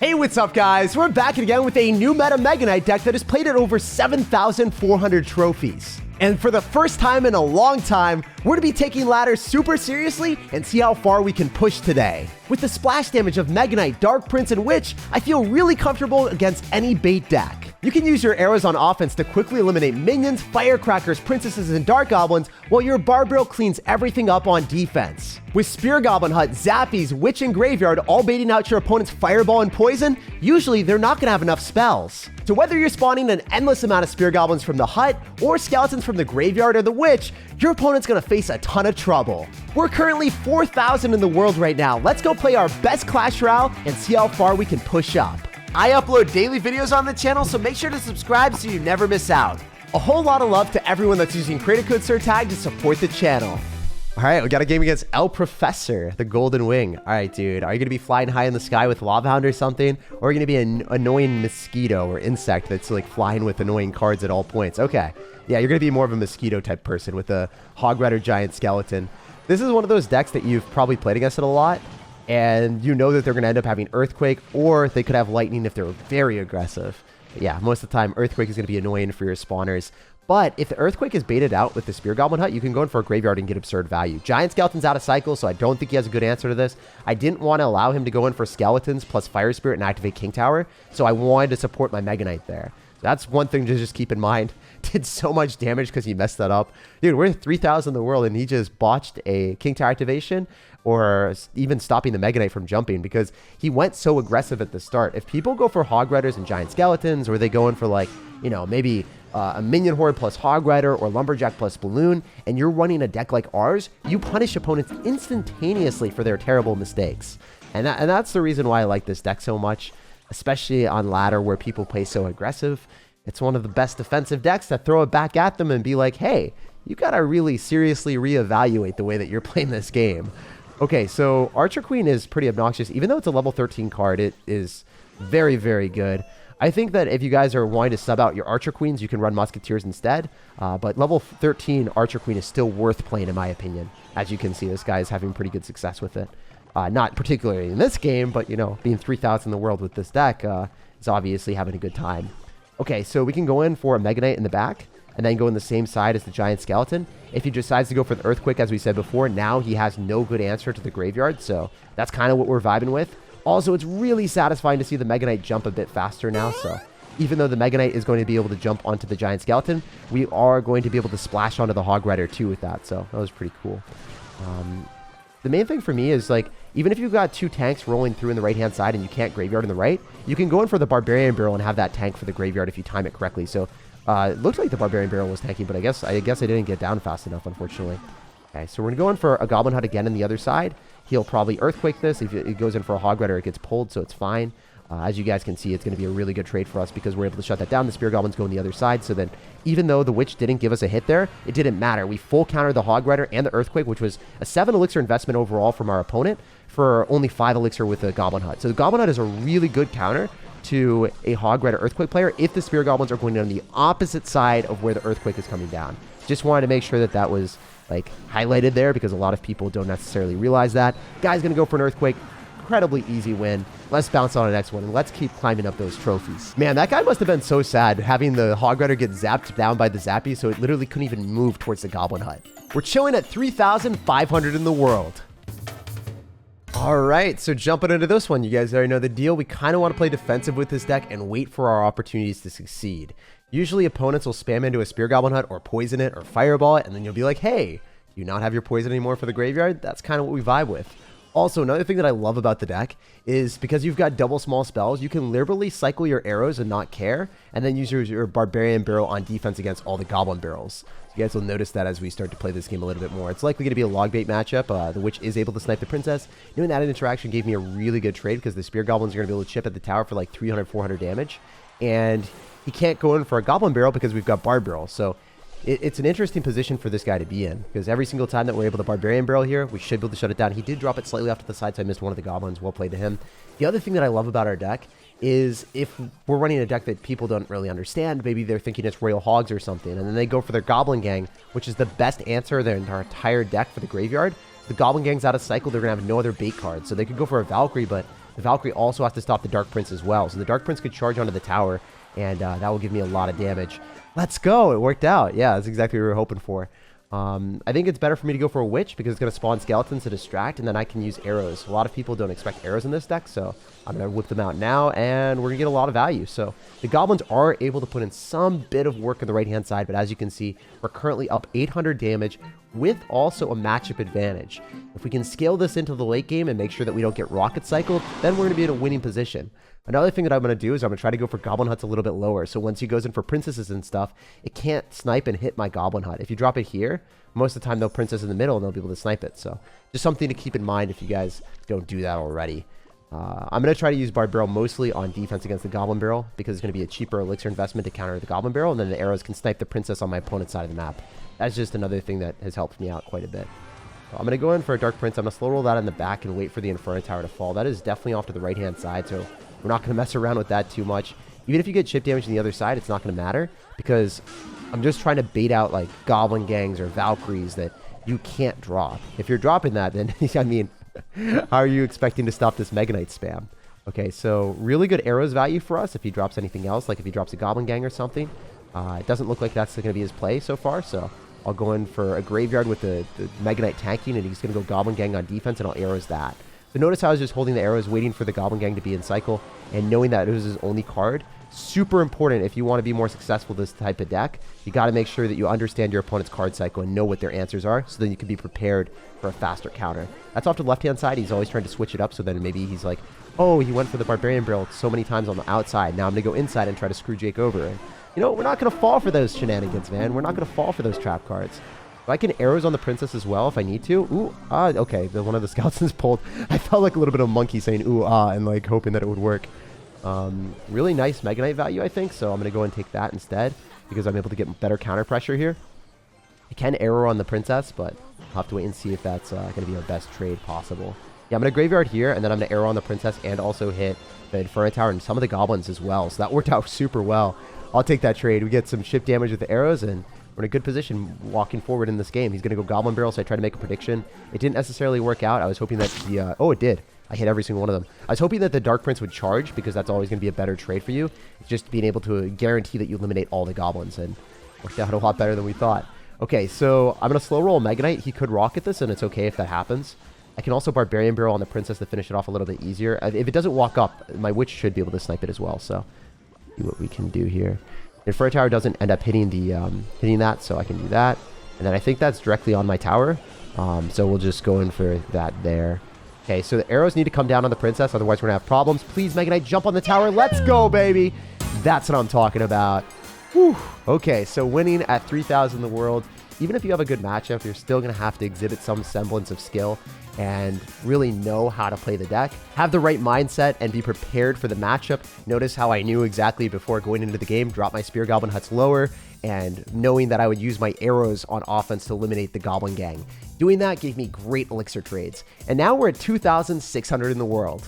Hey, what's up, guys? We're back again with a new meta Mega Knight deck that has played at over 7,400 trophies. And for the first time in a long time, we're going to be taking ladders super seriously and see how far we can push today. With the splash damage of Mega Knight, Dark Prince, and Witch, I feel really comfortable against any bait deck. You can use your arrows on offense to quickly eliminate minions, firecrackers, princesses, and dark goblins, while your barbarian cleans everything up on defense. With Spear Goblin Hut, Zappies, Witch, and Graveyard all baiting out your opponent's fireball and poison, usually they're not going to have enough spells. So whether you're spawning an endless amount of Spear Goblins from the hut, or skeletons from the Graveyard or the Witch, your opponent's going to face a ton of trouble. We're currently 4,000 in the world right now. Let's go play our best Clash Royale and see how far we can push up. I upload daily videos on the channel, so make sure to subscribe so you never miss out. A whole lot of love to everyone that's using creator code SirTag to support the channel. All right, we got a game against El Professor, the Golden Wing. All right, dude, are you going to be flying high in the sky with Lava Hound or something? Or are you going to be an annoying mosquito or insect that's like flying with annoying cards at all points? Okay, yeah, you're going to be more of a mosquito type person with a Hog Rider Giant Skeleton. This is one of those decks that you've probably played against it a lot. And you know that they're going to end up having Earthquake, or they could have Lightning if they're very aggressive. But yeah, most of the time, Earthquake is going to be annoying for your spawners. But if the Earthquake is baited out with the Spear Goblin Hut, you can go in for a Graveyard and get absurd value. Giant Skeleton's out of cycle, so I don't think he has a good answer to this. I didn't want to allow him to go in for Skeletons plus Fire Spirit and activate King Tower, so I wanted to support my Mega Knight there. That's one thing to just keep in mind. Did so much damage because he messed that up. Dude, we're 3,000 in the world, and he just botched a King Tower activation, or even stopping the Mega Knight from jumping because he went so aggressive at the start. If people go for Hog Riders and Giant Skeletons, or they go in for like, you know, maybe a Minion Horde plus Hog Rider or Lumberjack plus Balloon, and you're running a deck like ours, you punish opponents instantaneously for their terrible mistakes. And that's the reason why I like this deck so much, especially on ladder where people play so aggressive. It's one of the best defensive decks to throw it back at them and be like, hey, you got to really seriously reevaluate the way that you're playing this game. Okay, so Archer Queen is pretty obnoxious. Even though it's a level 13 card, it is very, very good. I think that if you guys are wanting to sub out your Archer Queens, you can run Musketeers instead. But level 13 Archer Queen is still worth playing, in my opinion. As you can see, this guy is having pretty good success with it. Not particularly in this game, but, you know, being 3,000 in the world with this deck is obviously having a good time. Okay, so we can go in for a Mega Knight in the back, and then go in the same side as the Giant Skeleton. If he decides to go for the Earthquake, as we said before, now he has no good answer to the Graveyard, so that's kind of what we're vibing with. Also, it's really satisfying to see the Mega Knight jump a bit faster now, so even though the Mega Knight is going to be able to jump onto the Giant Skeleton, we are going to be able to splash onto the Hog Rider too with that, so that was pretty cool. The main thing for me is, like, even if you've got two tanks rolling through in the right-hand side and you can't Graveyard on the right, you can go in for the Barbarian Barrel and have that tank for the Graveyard if you time it correctly. So it looked like the Barbarian Barrel was tanky, but I guess I didn't get down fast enough, unfortunately. Okay, so we're going to go in for a Goblin Hut again on the other side. He'll probably Earthquake this. If it goes in for a Hog Rider, it gets pulled, so it's fine. As you guys can see, it's going to be a really good trade for us because we're able to shut that down. The Spear Goblins go on the other side, so then even though the Witch didn't give us a hit there, it didn't matter. We full countered the Hog Rider and the Earthquake, which was a 7 elixir investment overall from our opponent for only 5 elixir with the Goblin Hut. So the Goblin Hut is a really good counter to a Hog Rider Earthquake player if the Spear Goblins are going on the opposite side of where the Earthquake is coming down. Just wanted to make sure that that was like highlighted there because a lot of people don't necessarily realize that. Guy's going to go for an Earthquake. Incredibly easy win. Let's bounce on the next one and let's keep climbing up those trophies. Man, that guy must have been so sad having the Hog Rider get zapped down by the Zappy, so it literally couldn't even move towards the Goblin Hut. We're chilling at 3,500 in the world. All right, so jumping into this one, you guys already know the deal. We kind of want to play defensive with this deck and wait for our opportunities to succeed. Usually opponents will spam into a Spear Goblin Hut or poison it or fireball it, and then you'll be like, hey, do you not have your poison anymore for the Graveyard? That's kind of what we vibe with. Also, another thing that I love about the deck is because you've got double small spells, you can liberally cycle your arrows and not care, and then use your Barbarian Barrel on defense against all the Goblin Barrels. So you guys will notice that as we start to play this game a little bit more. It's likely going to be a log bait matchup. The Witch is able to snipe the Princess. Doing that interaction gave me a really good trade because the Spear Goblins are going to be able to chip at the tower for like 300, 400 damage. And he can't go in for a Goblin Barrel because we've got Barb Barrel. So it's an interesting position for this guy to be in because every single time that we're able to Barbarian Barrel here, we should be able to shut it down. He did drop it slightly off to the side, so I missed one of the Goblins. Well played to him. The other thing that I love about our deck is if we're running a deck that people don't really understand, maybe they're thinking it's Royal Hogs or something, and then they go for their Goblin Gang, which is the best answer in our entire deck for the Graveyard. The Goblin Gang's out of cycle, they're going to have no other bait cards, so they could go for a Valkyrie, but The Valkyrie also has to stop the Dark Prince as well. So the Dark Prince could charge onto the tower, and that will give me a lot of damage. Let's go. It worked out. Yeah, that's exactly what we were hoping for. I think it's better for me to go for a Witch because it's going to spawn skeletons to distract, and then I can use arrows. A lot of people don't expect arrows in this deck, so I'm going to whip them out now, and we're going to get a lot of value. So the Goblins are able to put in some bit of work on the right-hand side, but as you can see, we're currently up 800 damage with also a matchup advantage. If we can scale this into the late game and make sure that we don't get rocket cycled, then we're going to be in a winning position. Another thing that I'm going to do is I'm going to try to go for Goblin Huts a little bit lower. So once he goes in for Princesses and stuff, it can't snipe and hit my Goblin Hut. If you drop it here, most of the time they'll Princess in the middle and they'll be able to snipe it. So just something to keep in mind if you guys don't do that already. I'm going to try to use Barbed Barrel mostly on defense against the Goblin Barrel because it's going to be a cheaper elixir investment to counter the Goblin Barrel, and then the arrows can snipe the Princess on my opponent's side of the map. That's just another thing that has helped me out quite a bit. So I'm going to go in for a Dark Prince. I'm going to slow roll that in the back and wait for the Inferno Tower to fall. That is definitely off to the right-hand side, so we're not going to mess around with that too much. Even if you get chip damage on the other side, it's not going to matter because I'm just trying to bait out like Goblin Gangs or Valkyries that you can't drop. If you're dropping that, then, I mean, how are you expecting to stop this Mega Knight spam? Okay, so really good arrows value for us if he drops anything else, like if he drops a Goblin Gang or something. It doesn't look like that's going to be his play so far, so I'll go in for a Graveyard with the Mega Knight tanking, and he's going to go Goblin Gang on defense, and I'll arrows that. So notice how I was just holding the arrows, waiting for the Goblin Gang to be in cycle, and knowing that it was his only card. Super important if you want to be more successful this type of deck. You got to make sure that you understand your opponent's card cycle and know what their answers are, so then you can be prepared for a faster counter. That's off to the left-hand side. He's always trying to switch it up, so then maybe he's like, oh, he went for the Barbarian Barrel so many times on the outside. Now I'm going to go inside and try to screw Jake over. And, you know, we're not going to fall for those shenanigans, man. We're not going to fall for those trap cards. I can arrows on the Princess as well if I need to. Ooh, okay. One of the skeletons pulled. I felt like a little bit of a monkey saying ooh, and like hoping that it would work. Really nice Mega Knight value, I think. So I'm going to go and take that instead because I'm able to get better counter pressure here. I can arrow on the Princess, but I'll have to wait and see if that's going to be our best trade possible. Yeah, I'm going to Graveyard here, and then I'm going to arrow on the Princess and also hit the Inferno Tower and some of the Goblins as well. So that worked out super well. I'll take that trade. We get some ship damage with the arrows, and we're in a good position walking forward in this game. He's going to go Goblin Barrel, so I try to make a prediction. It didn't necessarily work out. I was hoping that the... oh, it did. I hit every single one of them. I was hoping that the Dark Prince would charge because that's always going to be a better trade for you. It's just being able to guarantee that you eliminate all the Goblins, and worked out a lot better than we thought. Okay, so I'm going to slow roll Mega Knight. He could rocket this, and it's okay if that happens. I can also Barbarian Barrel on the Princess to finish it off a little bit easier. If it doesn't walk up, my Witch should be able to snipe it as well, so see what we can do here. The Inferno Tower doesn't end up hitting that, so I can do that. And then I think that's directly on my tower, so we'll just go in for that there. Okay, so the arrows need to come down on the Princess, otherwise we're going to have problems. Please, Mega Knight, jump on the tower. Let's go, baby. That's what I'm talking about. Whew. Okay, so winning at 3,000 in the world, even if you have a good matchup, you're still going to have to exhibit some semblance of skill and really know how to play the deck. Have the right mindset and be prepared for the matchup. Notice how I knew exactly before going into the game, drop my Spear Goblin Huts lower, and knowing that I would use my arrows on offense to eliminate the Goblin Gang. Doing that gave me great elixir trades. And now we're at 2,600 in the world.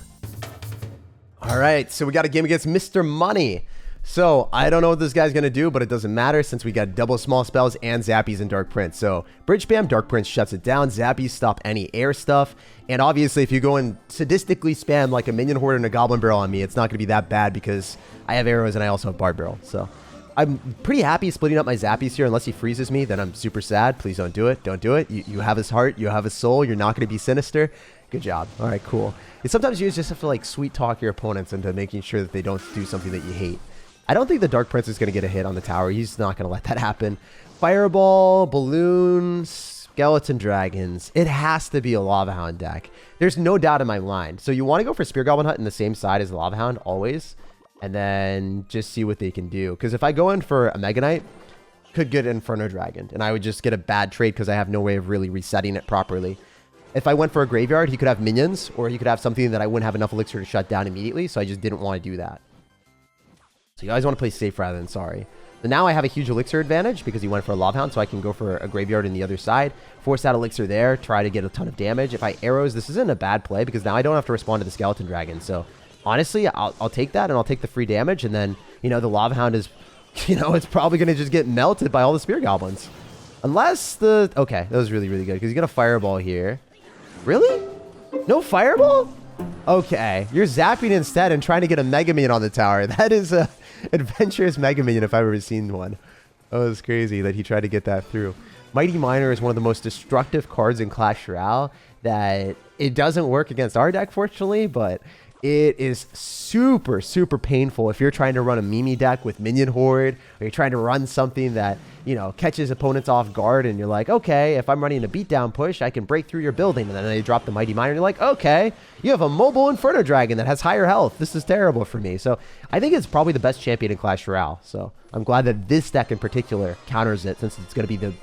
All right, so we got a game against Mr. Money. So, I don't know what this guy's going to do, but it doesn't matter since we got double small spells and zappies and Dark Prince. So, Bridge Spam, Dark Prince shuts it down, zappies stop any air stuff, and obviously if you go and sadistically spam like a Minion Horde and a Goblin Barrel on me, it's not going to be that bad because I have arrows and I also have Barbed Barrel. So, I'm pretty happy splitting up my zappies here. Unless he freezes me, then I'm super sad. Please don't do it. Don't do it. You have his heart. You have his soul. You're not going to be sinister. Good job. All right, cool. And sometimes you just have to like sweet talk your opponents into making sure that they don't do something that you hate. I don't think the Dark Prince is going to get a hit on the tower. He's not going to let that happen. Fireball, balloons, skeleton dragons. It has to be a Lava Hound deck. There's no doubt in my mind. So you want to go for Spear Goblin Hut in the same side as the Lava Hound always. And then just see what they can do. Because if I go in for a Mega Knight, could get Inferno Dragon. And I would just get a bad trade because I have no way of really resetting it properly. If I went for a Graveyard, he could have minions. Or he could have something that I wouldn't have enough elixir to shut down immediately. So I just didn't want to do that. So you guys want to play safe rather than sorry. So now I have a huge elixir advantage because he went for a Lava Hound, so I can go for a Graveyard on the other side, force that elixir there, try to get a ton of damage. If I arrows, this isn't a bad play because now I don't have to respond to the Skeleton Dragon. So honestly, I'll take that and I'll take the free damage. And then, you know, the Lava Hound is, you know, it's probably going to just get melted by all the Spear Goblins. Unless the... Okay, that was really, really good because he's going to Fireball here. Really? No Fireball? Okay, you're zapping instead and trying to get a Mega Minion on the tower. That is a adventurous Mega Minion if I've ever seen one. That was crazy that he tried to get that through. Mighty Miner is one of the most destructive cards in Clash Royale that it doesn't work against our deck, fortunately, but it is super, super painful if you're trying to run a Mimi deck with Minion Horde, or you're trying to run something that, you know, catches opponents off guard, and you're like, okay, if I'm running a beatdown push, I can break through your building, and then they drop the Mighty Miner, and you're like, okay, you have a mobile Inferno Dragon that has higher health. This is terrible for me. So I think it's probably the best champion in Clash Royale. So I'm glad that this deck in particular counters it, since it's going to be the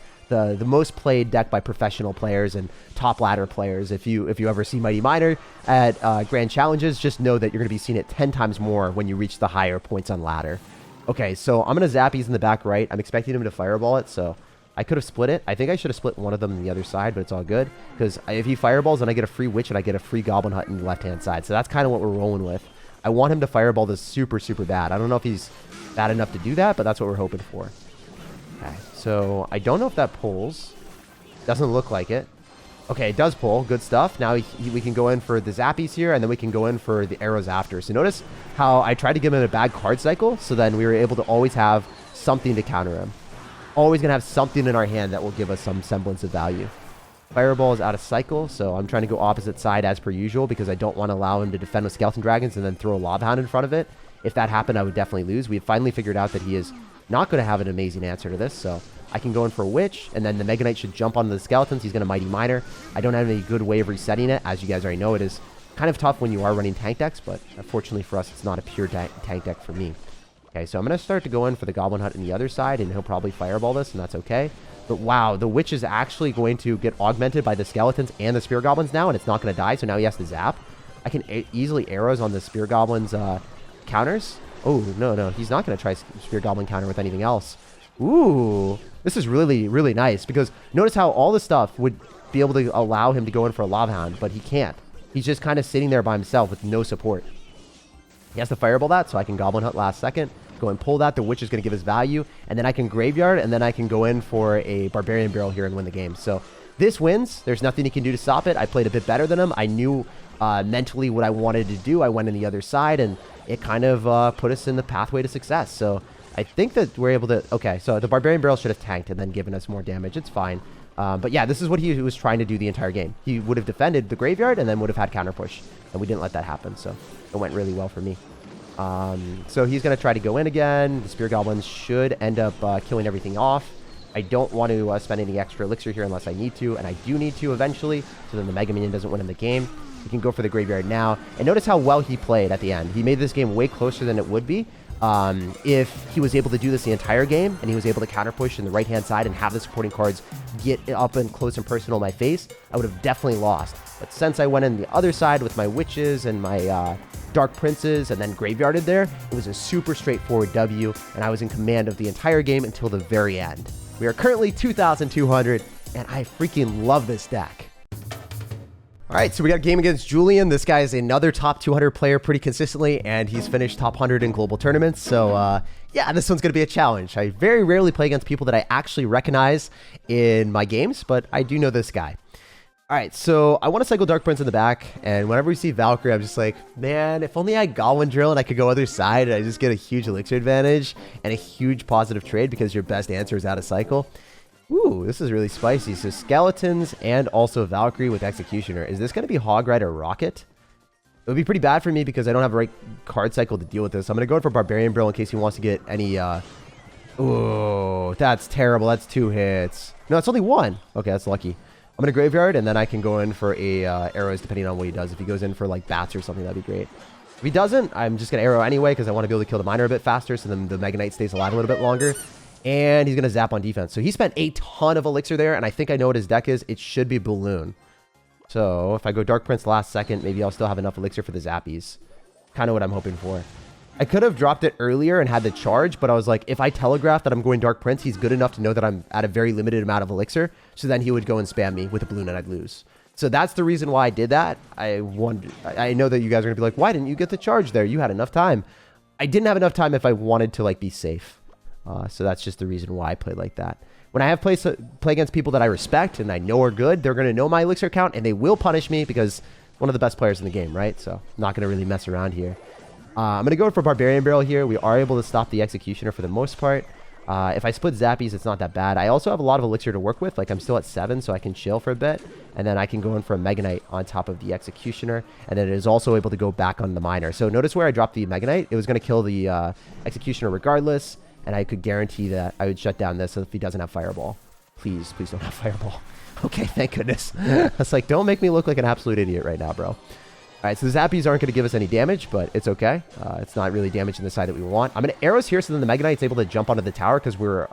most played deck by professional players and top ladder players. If you ever see Mighty Miner at Grand Challenges, just know that you're going to be seeing it 10 times more when you reach the higher points on ladder. Okay, so I'm going to zappies in the back right. I'm expecting him to fireball it, so I could have split it. I think I should have split one of them on the other side, but it's all good. Because if he fireballs, then I get a free witch and I get a free goblin hut in the left-hand side. So that's kind of what we're rolling with. I want him to fireball this super, super bad. I don't know if he's bad enough to do that, but that's what we're hoping for. Okay, so I don't know if that pulls. Doesn't look like it. Okay, it does pull. Good stuff. Now we can go in for the zappies here, and then we can go in for the arrows after. So notice how I tried to give him a bad card cycle, so then we were able to always have something to counter him. Always going to have something in our hand that will give us some semblance of value. Fireball is out of cycle, so I'm trying to go opposite side as per usual because I don't want to allow him to defend with skeleton dragons and then throw a lava hound in front of it. If that happened, I would definitely lose. We have finally figured out that he is not going to have an amazing answer to this, so I can go in for a witch, and then the Mega Knight should jump onto the skeletons. He's going to Mighty Miner. I don't have any good way of resetting it. As you guys already know, it is kind of tough when you are running tank decks, but fortunately for us, it's not a pure tank deck for me. Okay, so I'm going to start to go in for the Goblin Hut on the other side, and he'll probably fireball this, and that's okay. But wow, the witch is actually going to get augmented by the skeletons and the spear goblins now, and it's not going to die, so now he has to zap. I can easily arrows on the spear goblins counters. Oh, no, he's not going to try spear goblin counter with anything else. Ooh, this is really, really nice, because notice how all the stuff would be able to allow him to go in for a lava hound, but he can't. He's just kind of sitting there by himself with no support. He has to fireball that, so I can goblin hunt last second, go and pull that. The witch is going to give us value, and then I can graveyard, and then I can go in for a barbarian barrel here and win the game. So this wins. There's nothing he can do to stop it. I played a bit better than him. I knew mentally what I wanted to do. I went in the other side, and it kind of put us in the pathway to success. So I think that we're able to... Okay, so the barbarian barrel should have tanked and then given us more damage. It's fine. But yeah, this is what he was trying to do the entire game. He would have defended the graveyard and then would have had counter push, and we didn't let that happen. So it went really well for me. So he's going to try to go in again. The spear goblins should end up killing everything off. I don't want to spend any extra elixir here unless I need to, and I do need to eventually, so then the Mega Minion doesn't win in the game. We can go for the graveyard now. And notice how well he played at the end. He made this game way closer than it would be. If he was able to do this the entire game, and he was able to counter push in the right-hand side and have the supporting cards get up and close and personal in my face, I would have definitely lost. But since I went in the other side with my witches and my dark princes and then graveyarded there, it was a super straightforward W, and I was in command of the entire game until the very end. We are currently 2,200, and I freaking love this deck. All right, so we got a game against Julian. This guy is another top 200 player pretty consistently, and he's finished top 100 in global tournaments. So, yeah, this one's going to be a challenge. I very rarely play against people that I actually recognize in my games, but I do know this guy. All right, so I want to cycle Dark Prince in the back, and whenever we see Valkyrie, I'm just like, man, if only I had Goblin Drill and I could go other side, and I just get a huge elixir advantage and a huge positive trade because your best answer is out of cycle. Ooh, this is really spicy. So skeletons and also Valkyrie with Executioner. Is this going to be Hog Rider Rocket? It would be pretty bad for me because I don't have the right card cycle to deal with this. I'm going to go in for Barbarian Barrel in case he wants to get any... Ooh, that's terrible. That's 2 hits. No, it's only 1. Okay, that's lucky. I'm going to graveyard, and then I can go in for a arrows depending on what he does. If he goes in for like bats or something, that'd be great. If he doesn't, I'm just going to arrow anyway because I want to be able to kill the miner a bit faster so then the Mega Knight stays alive a little bit longer. And he's going to zap on defense. So he spent a ton of elixir there, and I think I know what his deck is. It should be Balloon. So if I go Dark Prince last second, maybe I'll still have enough elixir for the zappies. Kind of what I'm hoping for. I could have dropped it earlier and had the charge, but I was like, if I telegraph that I'm going Dark Prince, he's good enough to know that I'm at a very limited amount of elixir. So then he would go and spam me with a Balloon and I'd lose. So that's the reason why I did that. I know that you guys are going to be like, why didn't you get the charge there? You had enough time. I didn't have enough time if I wanted to like be safe. So that's just the reason why I played like that. When I have play against people that I respect and I know are good, they're going to know my elixir count and they will punish me because one of the best players in the game, right? So not going to really mess around here. I'm going to go for Barbarian Barrel here. We are able to stop the Executioner for the most part. If I split Zappies, it's not that bad. I also have a lot of Elixir to work with. Like, I'm still at 7, so I can chill for a bit. And then I can go in for a Mega Knight on top of the Executioner. And then it is also able to go back on the Miner. So notice where I dropped the Mega Knight. It was going to kill the Executioner regardless. And I could guarantee that I would shut down this if he doesn't have Fireball. Please, please don't have Fireball. Okay, thank goodness. That's like, don't make me look like an absolute idiot right now, bro. All right, so the Zappies aren't going to give us any damage, but it's okay. It's not really damaging the side that we want. I'm going to arrows here so then the Mega Knight's able to jump onto the tower because we're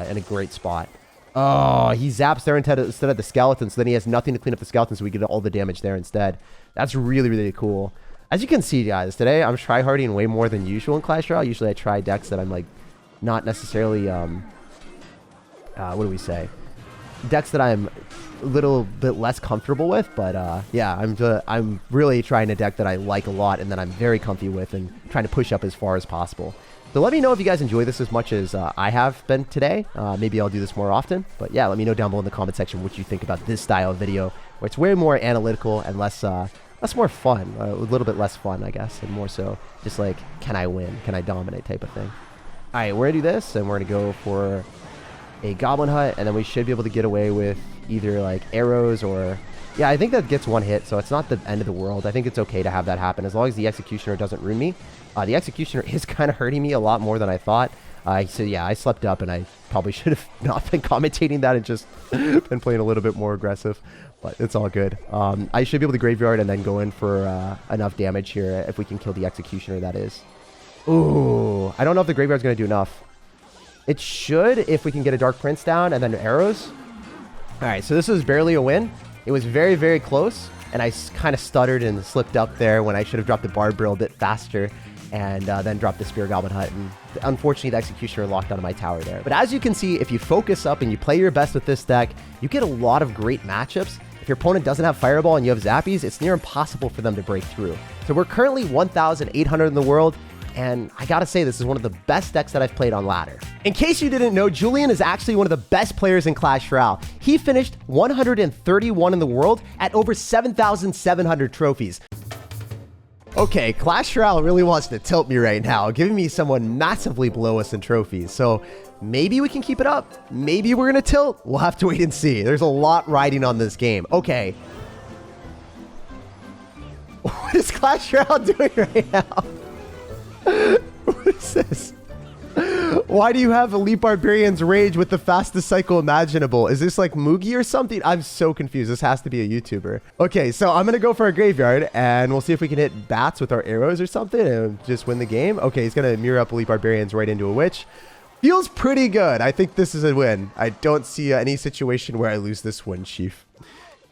in a great spot. Oh, he zaps there instead of the skeleton, so then he has nothing to clean up the skeleton, so we get all the damage there instead. That's really, really cool. As you can see, guys, today I'm tryharding way more than usual in Clash Royale. Usually I try decks that I'm like not necessarily, what do we say? Decks that I'm a little bit less comfortable with, but yeah, I'm really trying a deck that I like a lot and that I'm very comfy with and trying to push up as far as possible. So let me know if you guys enjoy this as much as I have been today. Maybe I'll do this more often, but yeah, let me know down below in the comment section what you think about this style of video, where it's way more analytical and less more fun, a little bit less fun, I guess, and more so just like, can I win, can I dominate type of thing. All right, we're gonna do this, and we're gonna go for a Goblin Hut, and then we should be able to get away with either like arrows or, yeah, I think that gets one hit, so it's not the end of the world. I think it's okay to have that happen as long as the Executioner doesn't ruin me. The Executioner is kind of hurting me a lot more than I thought. So yeah, I slept up, and I probably should have not been commentating that and just been playing a little bit more aggressive, but it's all good. I should be able to graveyard and then go in for enough damage here if we can kill the Executioner, that is. Ooh, I don't know if the graveyard's going to do enough. It should if we can get a Dark Prince down and then arrows. All right, so this was barely a win. It was very, very close, and I kind of stuttered and slipped up there when I should have dropped the Bard Barrel a bit faster and then dropped the Spear Goblin Hut. And unfortunately, the Executioner locked onto my tower there. But as you can see, if you focus up and you play your best with this deck, you get a lot of great matchups. If your opponent doesn't have Fireball and you have Zappies, it's near impossible for them to break through. So we're currently 1,800 in the world, and I gotta say, this is one of the best decks that I've played on ladder. In case you didn't know, Julian is actually one of the best players in Clash Royale. He finished 131 in the world at over 7,700 trophies. Okay, Clash Royale really wants to tilt me right now, giving me someone massively below us in trophies. So maybe we can keep it up. Maybe we're gonna tilt. We'll have to wait and see. There's a lot riding on this game. Okay. What is Clash Royale doing right now? What is this? Why do you have Elite Barbarian's Rage with the fastest cycle imaginable? Is this like Mugi or something? I'm so confused. This has to be a YouTuber. Okay, so I'm going to go for a graveyard, and we'll see if we can hit bats with our arrows or something and just win the game. Okay, he's going to mirror up Elite Barbarians right into a Witch. Feels pretty good. I think this is a win. I don't see any situation where I lose this one, Chief.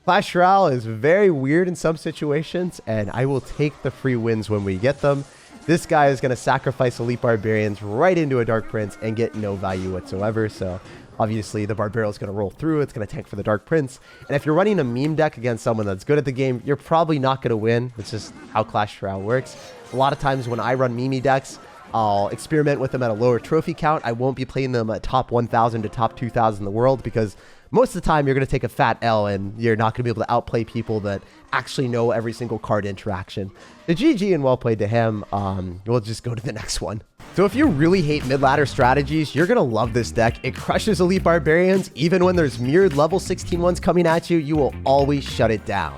Clash Royale is very weird in some situations, and I will take the free wins when we get them. This guy is going to sacrifice Elite Barbarians right into a Dark Prince and get no value whatsoever. So obviously the Barbarrel is going to roll through. It's going to tank for the Dark Prince. And if you're running a meme deck against someone that's good at the game, you're probably not going to win. It's just how Clash Royale works. A lot of times when I run meme decks, I'll experiment with them at a lower trophy count. I won't be playing them at top 1,000 to top 2,000 in the world because most of the time you're going to take a fat L and you're not going to be able to outplay people that actually know every single card interaction. The GG and well played to him. We'll just go to the next one. So if you really hate mid-ladder strategies, you're going to love this deck. It crushes Elite Barbarians. Even when there's mirrored level 16 ones coming at you, you will always shut it down.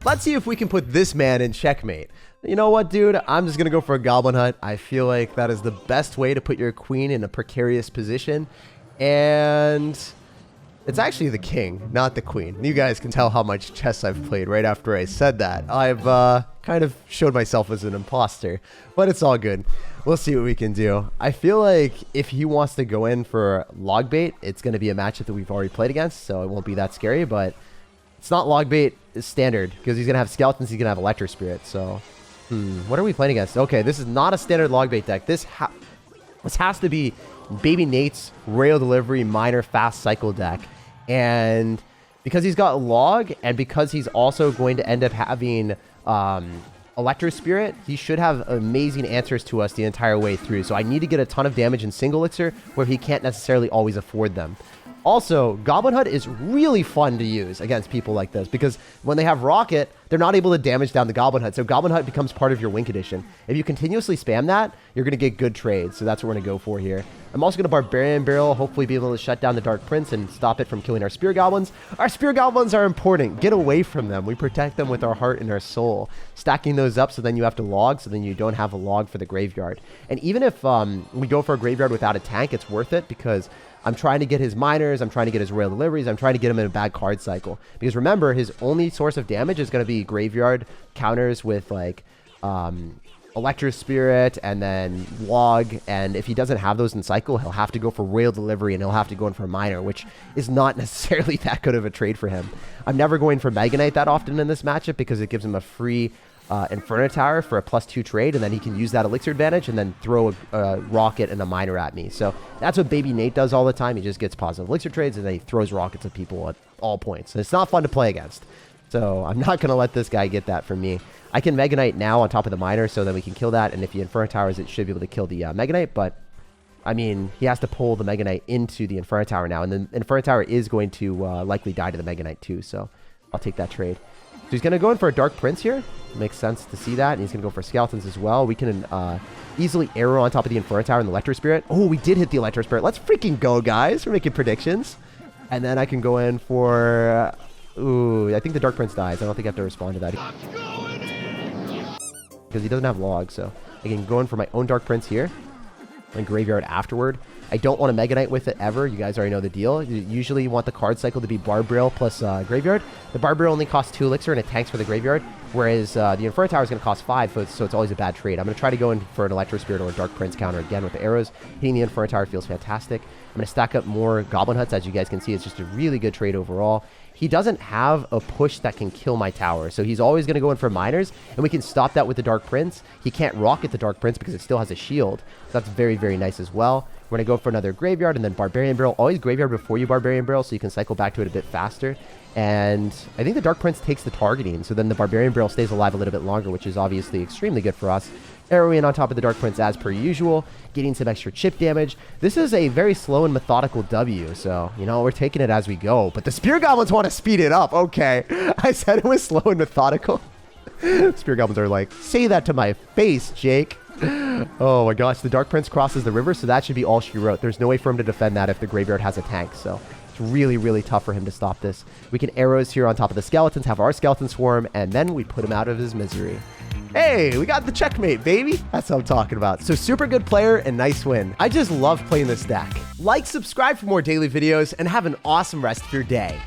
Let's see if we can put this man in checkmate. You know what, dude? I'm just going to go for a Goblin Hut. I feel like that is the best way to put your queen in a precarious position. And it's actually the king, not the queen. You guys can tell how much chess I've played right after I said that. I've kind of showed myself as an imposter, but it's all good. We'll see what we can do. I feel like if he wants to go in for log bait, it's going to be a matchup that we've already played against, so it won't be that scary, but it's not log bait, it's standard, because he's going to have skeletons, he's going to have Electro Spirit, so what are we playing against? Okay, this is not a standard log bait deck. This has to be Baby Nate's Rail Delivery Minor Fast Cycle deck. And because he's got log, and because he's also going to end up having Electro Spirit, he should have amazing answers to us the entire way through. So I need to get a ton of damage in single elixir where he can't necessarily always afford them. Also, Goblin Hut is really fun to use against people like this because when they have Rocket, they're not able to damage down the Goblin Hut. So Goblin Hut becomes part of your win condition. If you continuously spam that, you're going to get good trades. So that's what we're going to go for here. I'm also going to Barbarian Barrel, hopefully be able to shut down the Dark Prince and stop it from killing our Spear Goblins. Our Spear Goblins are important. Get away from them. We protect them with our heart and our soul. Stacking those up so then you have to log, so then you don't have a log for the graveyard. And even if we go for a graveyard without a tank, it's worth it because I'm trying to get his miners, I'm trying to get his Royal Deliveries, I'm trying to get him in a bad card cycle. Because remember, his only source of damage is going to be graveyard counters with like Electro Spirit and then Log, and if he doesn't have those in cycle, he'll have to go for Royal Delivery and he'll have to go in for a miner, which is not necessarily that good of a trade for him. I'm never going for Mega Knight that often in this matchup because it gives him a free Inferno Tower for a +2 trade, and then he can use that elixir advantage and then throw a rocket and a miner at me. So that's what Baby Nate does all the time. He just gets positive elixir trades and then he throws rockets at people at all points. And it's not fun to play against. So I'm not going to let this guy get that from me. I can Mega Knight now on top of the miner so that we can kill that, and if he Inferno Towers, it should be able to kill the Mega Knight, but I mean, he has to pull the Mega Knight into the Inferno Tower now, and the Inferno Tower is going to likely die to the Mega Knight too, so I'll take that trade. So he's going to go in for a Dark Prince here. Makes sense to see that, and he's going to go for Skeletons as well. We can easily arrow on top of the Inferno Tower and the Electro Spirit. Oh, we did hit the Electro Spirit. Let's freaking go, guys. We're making predictions. And then I can go in for... ooh, I think the Dark Prince dies. I don't think I have to respond to that. Because he doesn't have log, so I can go in for my own Dark Prince here and graveyard afterward. I don't want to Mega Knight with it ever. You guys already know the deal. Usually you want the card cycle to be Barbarrel plus graveyard. The Barbarrel only costs 2 elixir and it tanks for the graveyard, whereas the Inferno Tower is going to cost 5, so it's always a bad trade. I'm going to try to go in for an Electro Spirit or a Dark Prince counter again with the arrows. Hitting the Inferno Tower feels fantastic. I'm going to stack up more Goblin Huts. As you guys can see, it's just a really good trade overall. He doesn't have a push that can kill my tower, so he's always going to go in for miners, and we can stop that with the Dark Prince. He can't rocket the Dark Prince because it still has a shield, so that's very, very nice as well. We're going to go for another Graveyard, and then Barbarian Barrel. Always Graveyard before you Barbarian Barrel, so you can cycle back to it a bit faster. And I think the Dark Prince takes the targeting, so then the Barbarian Barrel stays alive a little bit longer, which is obviously extremely good for us. Arrowing on top of the Dark Prince as per usual, getting some extra chip damage. This is a very slow and methodical W, so, you know, we're taking it as we go. But the Spear Goblins want to speed it up. Okay, I said it was slow and methodical. Spear Goblins are like, say that to my face, Jake. Oh my gosh, the Dark Prince crosses the river, so that should be all she wrote. There's no way for him to defend that if the graveyard has a tank, so it's really, really tough for him to stop this. We can arrows here on top of the skeletons, have our skeleton swarm, and then we put him out of his misery. Hey, we got the checkmate, baby. That's what I'm talking about. So super good player and nice win. I just love playing this deck. Like, subscribe for more daily videos, and have an awesome rest of your day.